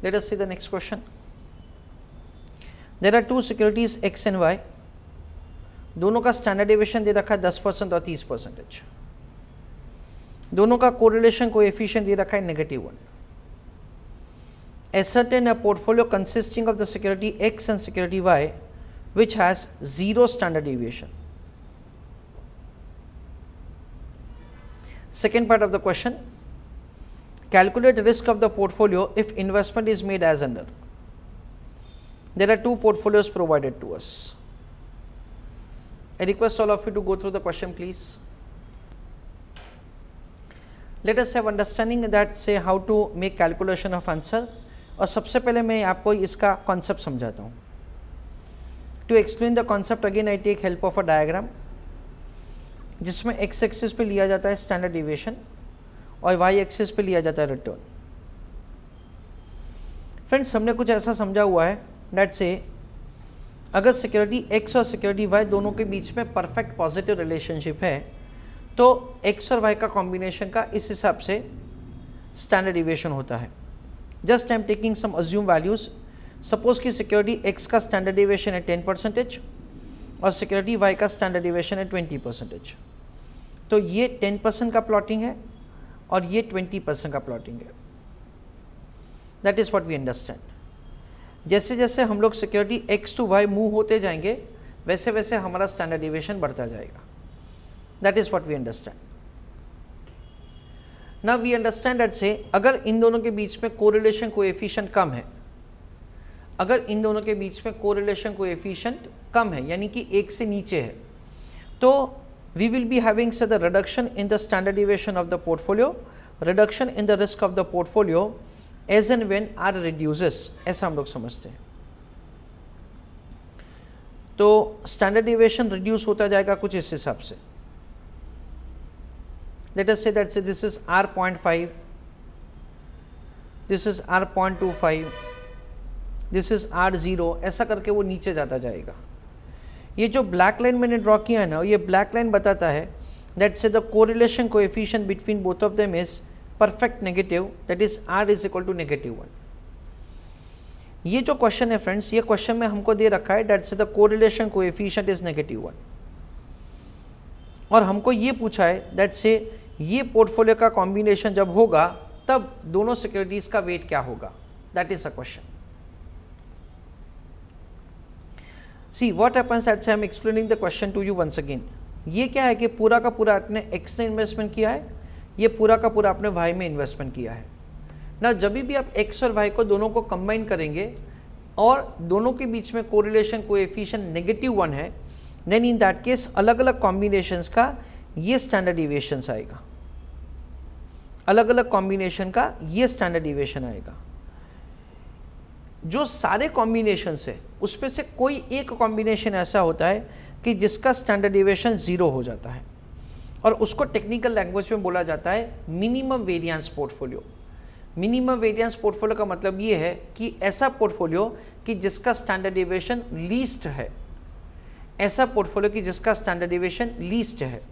Let us see the next question. There are two securities X and Y. दोनों का standard deviation दे रखा है 10% और 30%. दोनों का कोरिलेशन कोएफिशिएंट दे रखा है -1. Ascertain a portfolio consisting of the security X and security Y which has 0 standard deviation. Second part of the question, calculate risk of the portfolio if investment is made as under. There are two portfolios provided to us. I request all of you to go through the question, please. Let us have understanding that say how to make calculation of answer. और सबसे पहले मैं आपको इसका concept समझाता हूँ. To explain the concept again I take help of a diagram जिसमें x axis पे लिया जाता है स्टैंडर्ड डिविएशन और y एक्सिस पे लिया जाता है रिटर्न. फ्रेंड्स, हमने कुछ ऐसा समझा हुआ है दैट से अगर सिक्योरिटी x और सिक्योरिटी y दोनों के बीच में परफेक्ट पॉजिटिव रिलेशनशिप है तो x और y का कॉम्बिनेशन का इस हिसाब से स्टैंडर्ड डिविएशन होता है. Just I am taking some assume values. Suppose कि सिक्योरिटी x का स्टैंडर्ड डिविएशन है 10% और सिक्योरिटी y का स्टैंडर्ड डिविएशन है 20%. तो ये 10% का प्लॉटिंग है और ये 20% का प्लॉटिंग है. That is what we understand. जैसे जैसे हम लोग security x to y move होते जाएंगे वैसे वैसे हमारा स्टैंडर्ड डिविएशन बढ़ता जाएगा. That is what we understand. Now we understand that say अगर इन दोनों के बीच में कोरिलेशन कोएफिशिएंट कम है, अगर इन दोनों के बीच में कोरिलेशन कोएफिशिएंट कम है यानी कि 1 से नीचे है, तो we will be having say the reduction in the standard deviation of the portfolio, reduction in the risk of the portfolio as and when R reduces. ऐसा हम लोग समझते हैं. तो स्टैंडर्ड डिविएशन रिड्यूस होता जाएगा कुछ इस हिसाब से. Let us say that say this is R.5, this is R.25, this is R0, ऐसा करके वो नीचे जाता जाएगा. ये जो ब्लैक लाइन मैंने ड्रॉ किया है ना, ये ब्लैक लाइन बताता है that say the correlation coefficient between both of them is perfect negative, that is R is equal to -1. ये जो क्वेश्चन है फ्रेंड्स, ये क्वेश्चन में हमको दे रखा है that say the correlation coefficient is -1 और हमको ये पूछा है दैट से ये पोर्टफोलियो का कॉम्बिनेशन जब होगा तब दोनों सिक्योरिटीज का वेट क्या होगा. That is a question. See what happens that say I am explaining the question to you once again. ये क्या है कि पूरा का पूरा आपने X ने इन्वेस्टमेंट किया है, ये पूरा का पूरा आपने Y में इन्वेस्टमेंट किया है ना. जब भी आप X और Y को दोनों को कंबाइन करेंगे और दोनों के बीच में कोरिलेशन कोएफिशिएंट -1 है, देन इन दैट केस अलग अलग कॉम्बिनेशंस का ये स्टैंडर्ड डिविएशंस आएगा. अलग अलग कॉम्बिनेशन का ये स्टैंडर्ड डिविएशन आएगा. जो सारे कॉम्बिनेशंस है उसमें से कोई एक कॉम्बिनेशन ऐसा होता है कि जिसका स्टैंडर्ड डिविएशन 0 हो जाता है और उसको टेक्निकल लैंग्वेज में बोला जाता है minimum variance portfolio. Minimum variance portfolio का मतलब ये है कि ऐसा पोर्टफोलियो कि जिसका स्टैंडर्ड डिविएशन लीस्ट है, ऐसा पोर्टफोलियो कि जिसका स्टैंडर्ड डिविएशन लीस्ट है.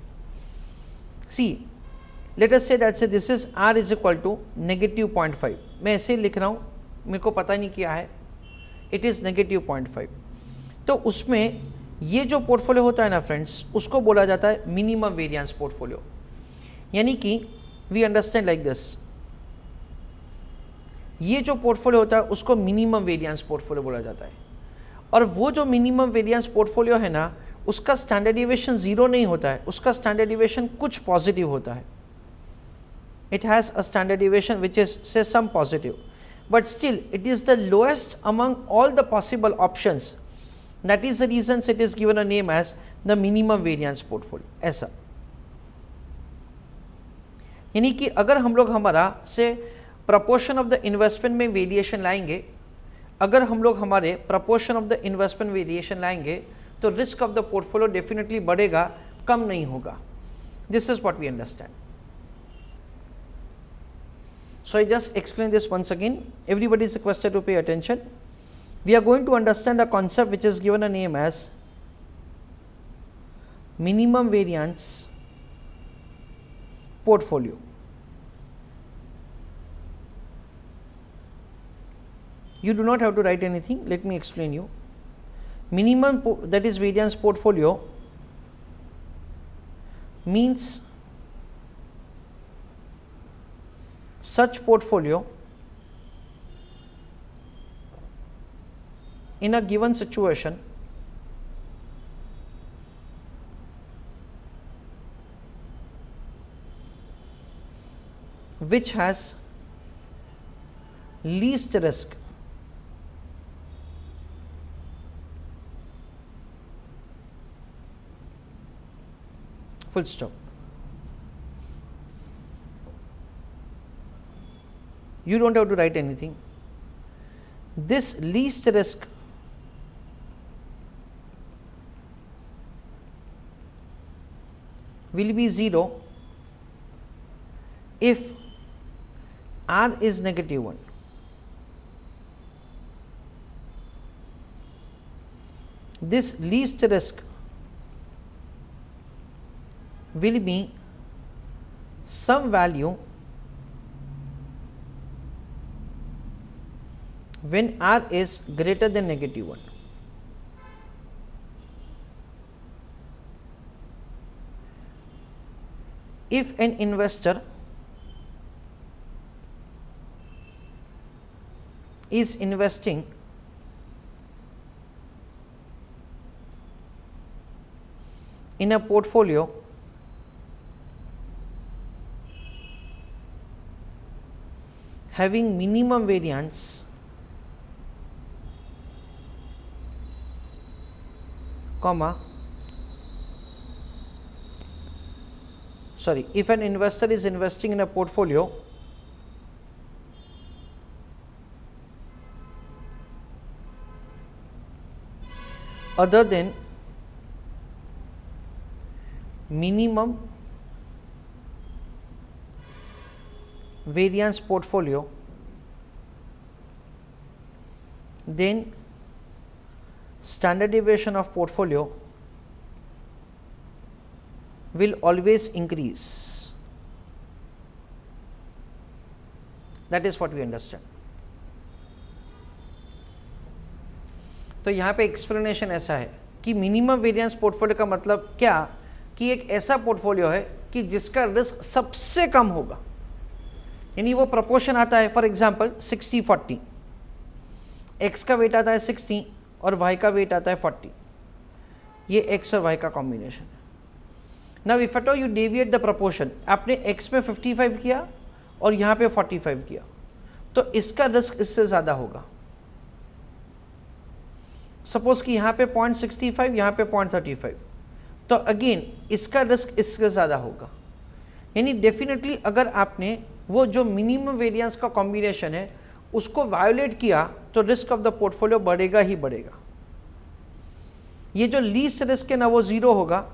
सी let us say that say this is R is equal to -0.5. मैं ऐसे लिख रहा हूँ, मेरे को पता नहीं क्या है, इट इज़ -0.5. तो उसमें ये जो पोर्टफोलियो होता है ना फ्रेंड्स, उसको बोला जाता है मिनिमम वेरिएंस पोर्टफोलियो. यानी कि वी अंडरस्टैंड लाइक दिस, ये जो पोर्टफोलियो होता है उसको मिनिमम वेरिएंस पोर्टफोलियो बोला जाता है. और वो जो मिनिमम वेरिएंस पोर्टफोलियो है ना, उसका स्टैंडर्ड डिविएशन 0 नहीं होता है, उसका स्टैंडर्ड डिविएशन कुछ पॉजिटिव होता है. It has a standard deviation which is say some positive, but still it is the lowest among all the possible options. That is the reason it is given a name as the minimum variance portfolio. ऐसा यानी कि अगर हम लोग हमारा से proportion of the investment में variation लाएंगे, अगर हम लोग हमारे proportion of the investment variation लाएंगे तो risk of the portfolio definitely बढ़ेगा, कम नहीं होगा. This is what we understand. So I just explain this once again. Everybody is requested to pay attention. We are going to understand a concept which is given a name as minimum variance portfolio. You do not have to write anything. Let me explain you. Minimum, that is variance portfolio, means such portfolio in a given situation which has least risk full stop. You don't have to write anything. This least risk will be 0 if R is -1. This least risk will be some value when R is greater than -1. If an investor is investing in a portfolio having minimum variance if an investor is investing in a portfolio other than minimum variance portfolio, then standard deviation of portfolio will always increase. That is what we understand. तो यहाँ पे explanation ऐसा है कि minimum variance portfolio का मतलब क्या, कि एक ऐसा पोर्टफोलियो है कि जिसका रिस्क सबसे कम होगा, यानी वो प्रोपोर्शन आता है फॉर एग्जांपल 60-40, एक्स का वेट आता है 60 और वाई का वेट आता है 40, ये एक्स और वाई का कॉम्बिनेशन है. Now if at all you deviate the proportion, आपने एक्स में 55 किया और यहाँ पे 45 किया, तो इसका रिस्क इससे ज़्यादा होगा. सपोज कि यहाँ पे 0.65, यहाँ पे 0.35, तो अगेन इसका रिस्क इससे ज़्यादा होगा. यानी डेफिनेटली अगर आपने वो जो मिनिमम वेरिएंस का कॉम्बिनेशन है उसको वायोलेट किया तो रिस्क ऑफ द पोर्टफोलियो बढ़ेगा ही बढ़ेगा. ये जो लीस्ट रिस्क है ना वो 0 होगा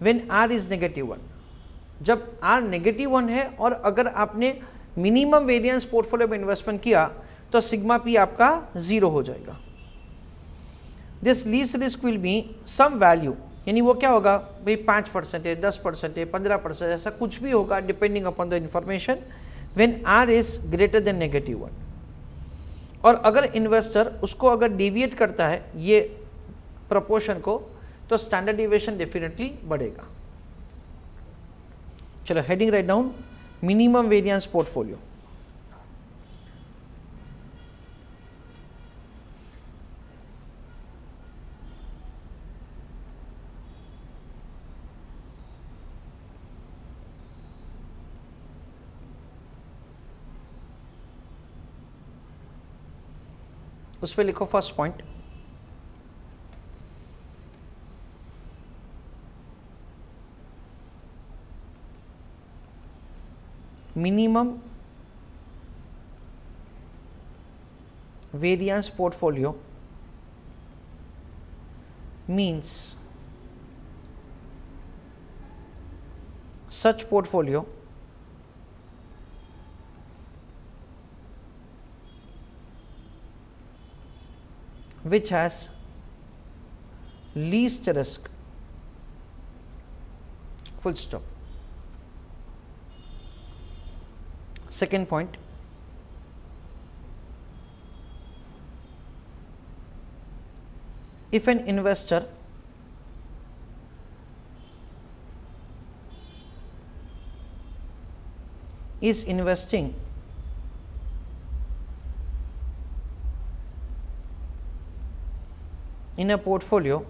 व्हेन आर इज -1. जब आर -1 है और अगर आपने मिनिमम वेरिएंस पोर्टफोलियो में इन्वेस्टमेंट किया तो सिग्मा पी आपका 0 हो जाएगा. This least risk will be some value, यानी वो क्या होगा भाई 5% है, 10% है, 15%, ऐसा कुछ भी होगा depending upon the information when R is greater than -1. और अगर इन्वेस्टर उसको अगर डेविएट करता है ये प्रोपोर्शन को तो स्टैंडर्ड डेविएशन डेफिनेटली बढ़ेगा. चलो heading write down minimum variance portfolio. उस पर लिखो first point, minimum variance portfolio means such portfolio which has least risk, full stop. Second point, if an investor is investing in a portfolio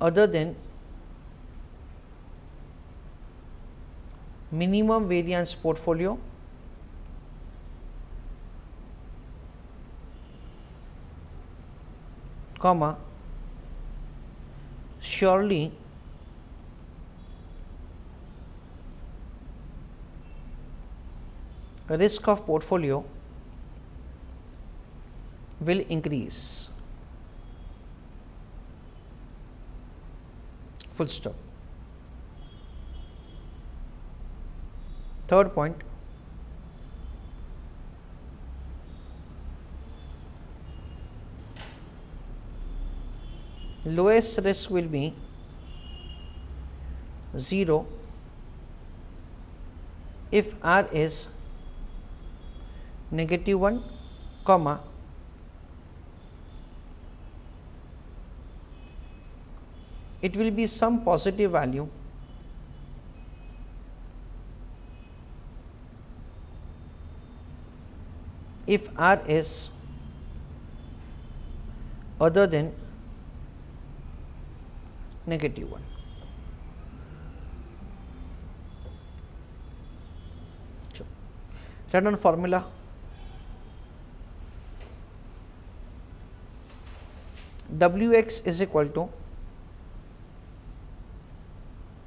other than minimum variance portfolio, comma, surely risk of portfolio will increase. Full stop. Third point, lowest risk will be 0 if R is -1, comma, it will be some positive value if R is other than -1. Write down formula. Wx is equal to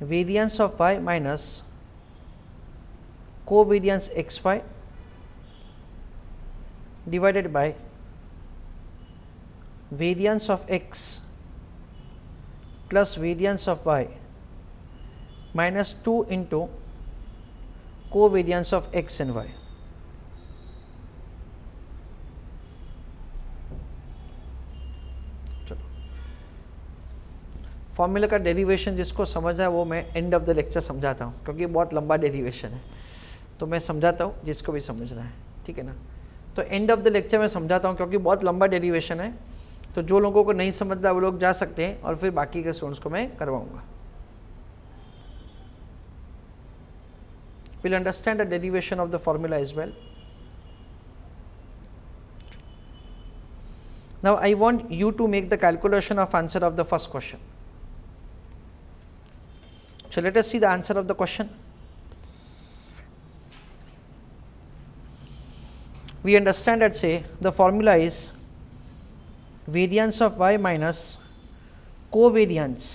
variance of y minus covariance xy divided by variance of x plus variance of y minus 2 into covariance of x and y. Formula का derivation जिसको समझना है वो मैं end of the lecture समझाता हूँ, क्योंकि बहुत लंबा डेरिवेशन है, तो मैं समझाता हूँ जिसको भी समझना है, ठीक है ना। तो एंड ऑफ द लेक्चर में समझाता हूँ क्योंकि बहुत लंबा डेरिवेशन है, तो जो लोगों को नहीं समझता वो लोग जा सकते हैं और फिर बाकी के स्टूडेंट्स को मैं करवाऊँगा। Will understand the derivation of the formula as well. Now I want you to make the calculation of answer of the first question. So let us see the answer of the question. We understand that, say, the formula is variance of y minus covariance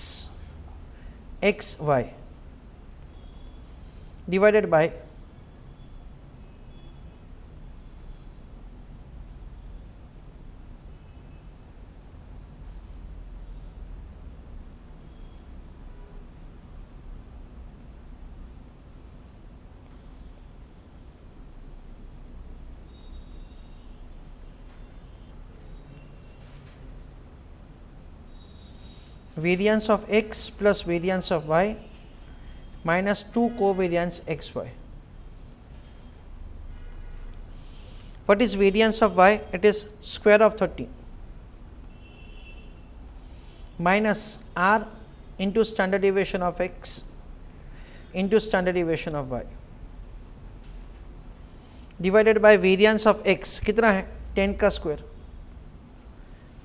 xy divided by variance of x plus variance of y minus 2 covariance xy. What is variance of y? It is square of 30 minus r into standard deviation of x into standard deviation of y divided by variance of x कितना है 10 का square,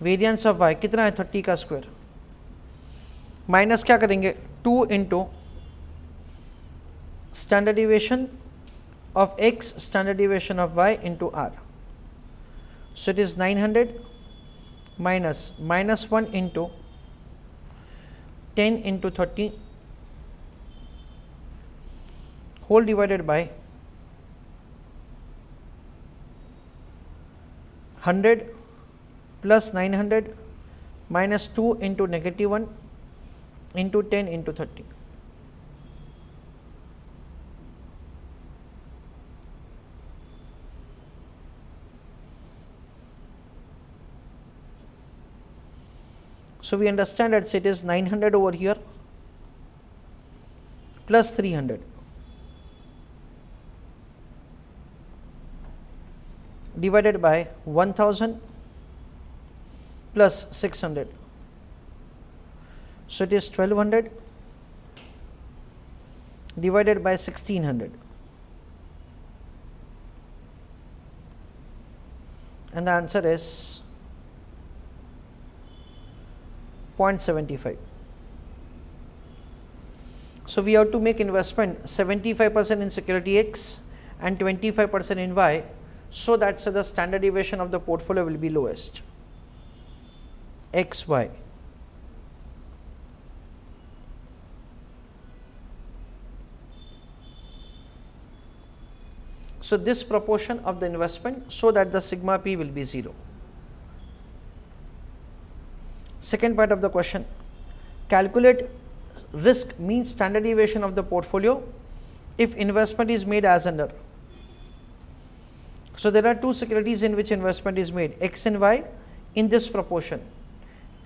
variance of y कितना है 30 का square, minus क्या करेंगे 2 into standard deviation of x standard deviation of y into r. So it is 900 minus -1 into 10 into 30 whole divided by 100 plus 900 minus 2 into -1 into 10 into 30. So we understand that it is 900 over here plus 300 divided by 1000 plus 600. So it is 1200 divided by 1600, and the answer is 0.75. So we have to make investment 75% in security X and 25% in Y, so that the standard deviation of the portfolio will be lowest, XY. So this proportion of the investment, so that the sigma p will be 0. Second part of the question, calculate risk means standard deviation of the portfolio if investment is made as under. So there are two securities in which investment is made, X and Y in this proportion,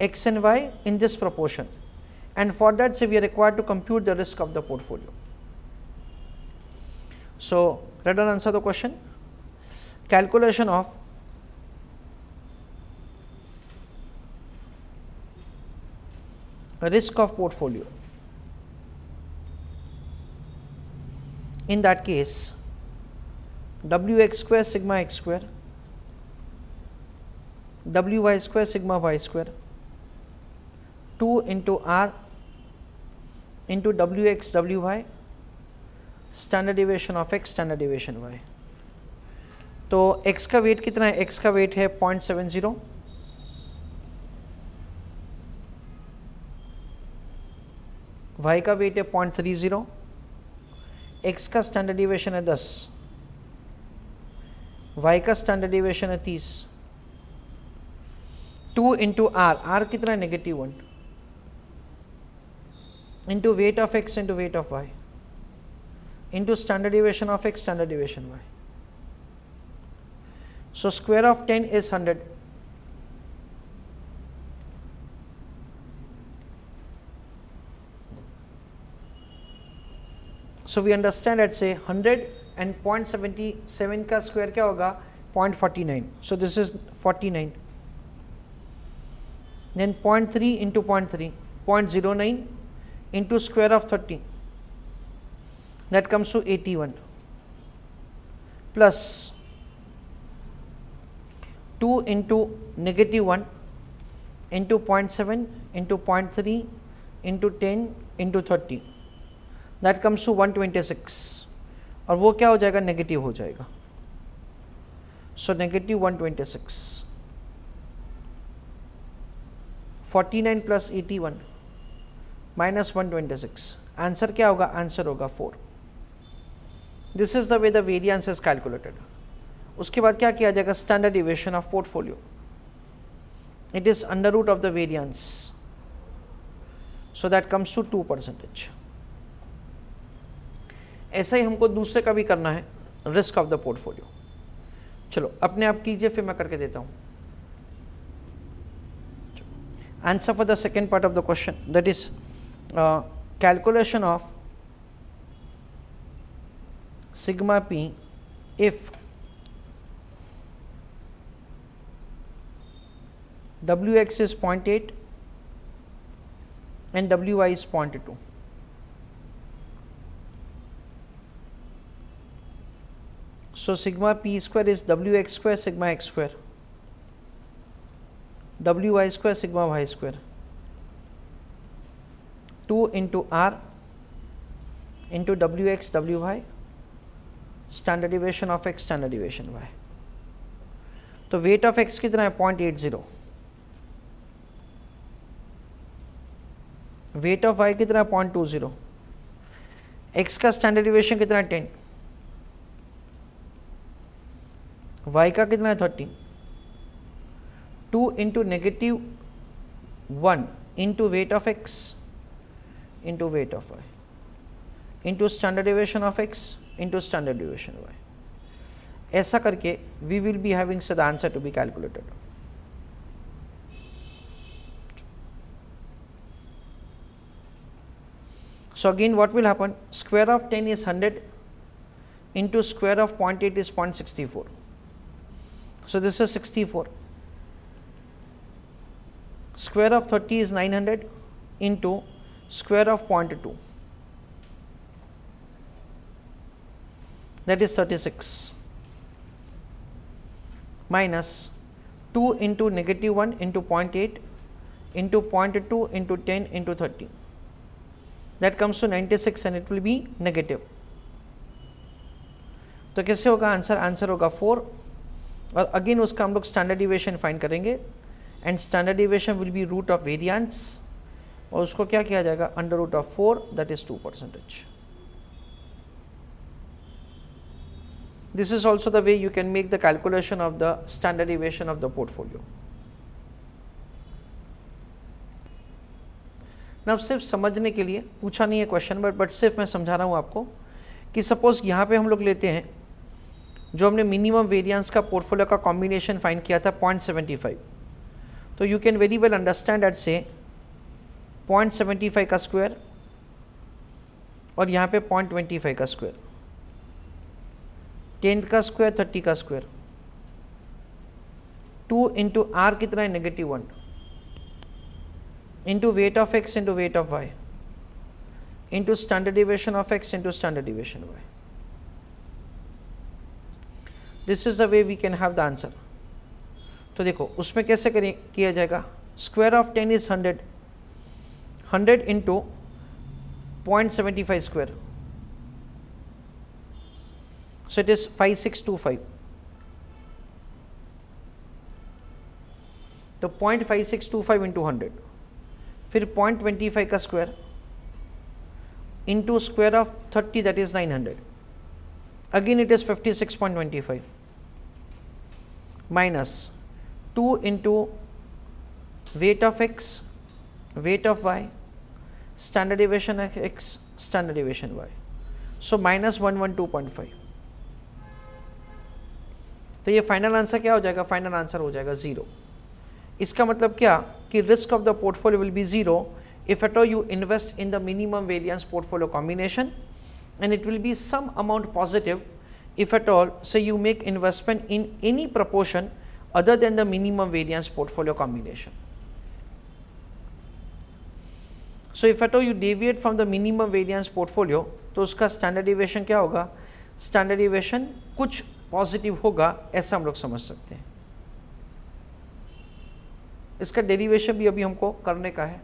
X and Y in this proportion, and for that we are required to compute the risk of the portfolio. So let us answer the question. Calculation of risk of portfolio. In that case, Wx square sigma x square, Wy square sigma y square, 2 into R into Wx Wy, standard deviation of x, standard deviation y. तो x का wait कितना है? x का wait है 0.70, y का wait है 0.30, x का standard deviation है 10, y का स्टैंडर्ड डिविएशन है 30. 2 इंटू r, r कितना है? -1, into weight of x into weight of y, into standard deviation of x, standard deviation y. So square of 10 is 100. So we understand that say 100 and 0.77 का square क्या होगा? 0.49. So this is 49. Then 0.3 into 0.3, 0.09 into square of 30. That comes to 81, plus 2 into -1 into 0.7 into 0.3 into 10 into 30. That comes to 126, और वो क्या हो जाएगा? Negative हो जाएगा. So negative 126. 49 plus 81 minus 126. Answer क्या होगा? आंसर होगा 4. This is the way the variance is calculated. उसके बाद क्या किया जाएगा? Standard deviation of portfolio. It is under root of the variance, so that comes to 2%. ऐसा ही हमको दूसरे का भी करना है, रिस्क ऑफ द पोर्टफोलियो. चलो अपने आप कीजिए, फिर मैं करके देता हूं. Answer for the second part of the question, that is calculation of sigma p if Wx is 0.8 and Wy is 0.2. So sigma p square is Wx square sigma x square, Wy square sigma y square, 2 into R into Wx Wy, standard deviation of x, standard deviation y. तो weight of x कितना है? 0.80. Weight of y कितना है? 0.20. x का standard deviation कितना है? 10. y का कितना है? 30. 2 into -1 into weight of x into weight of y into standard deviation of x into standard deviation y. ऐसा करके we will be having the answer to be calculated. So again what will happen? Square of 10 is 100 into square of 0.8 is 0.64. So this is 64. Square of 30 is 900 into square of 0.2, that is 36, minus 2 into -1 into 0.8 into 0.2 into 10 into 30, that comes to 96 and it will be negative. तो कैसे होगा answer? Answer होगा 4 और again उसका हम लोग standard deviation find करेंगे and standard deviation will be root of variance और उसको क्या किया जाएगा? Under root of 4, that is 2%. This is also the way you can make the calculation of the standard deviation of the portfolio. Now सिर्फ समझने के लिए, पूछा नहीं है क्वेश्चन बट सिर्फ मैं समझा रहा हूँ आपको कि सपोज यहाँ पे हम लोग लेते हैं जो हमने मिनिमम वेरिएंस का पोर्टफोलियो का कॉम्बिनेशन फाइंड किया था 0.75, तो you can very well understand at से 0.75 का स्क्वायर और यहाँ पे 0.25 का स्क्वायर, 10 का स्क्वायर, 30 का स्क्वायर, 2 इंटू आर कितना है? -1 into weight of X into weight of Y into standard deviation of X into standard deviation Y. This is the way we can have the answer. तो देखो उसमें कैसे किया जाएगा? Square of 10 is 100, 100 into 0.75 square, so it is 5625. तो 0.5625 into 100, फिर 0.25 का square into square of 30, that is 900, again it is 56.25 minus 2 into weight of X, weight of Y, standard deviation of X, standard deviation Y, so minus 112.5. तो ये final answer क्या हो जाएगा? Final answer हो जाएगा 0. इसका मतलब क्या कि risk of the portfolio will be 0 if at all you invest in the minimum variance portfolio combination and it will be some amount positive if at all say you make investment in any proportion other than the minimum variance portfolio combination. So if at all you deviate from the minimum variance portfolio, तो उसका standard deviation क्या होगा? Standard deviation कुछ positive होगा, ऐसा हम लोग समझ सकते हैं. इसका डेरिवेशन भी अभी हमको करने का है.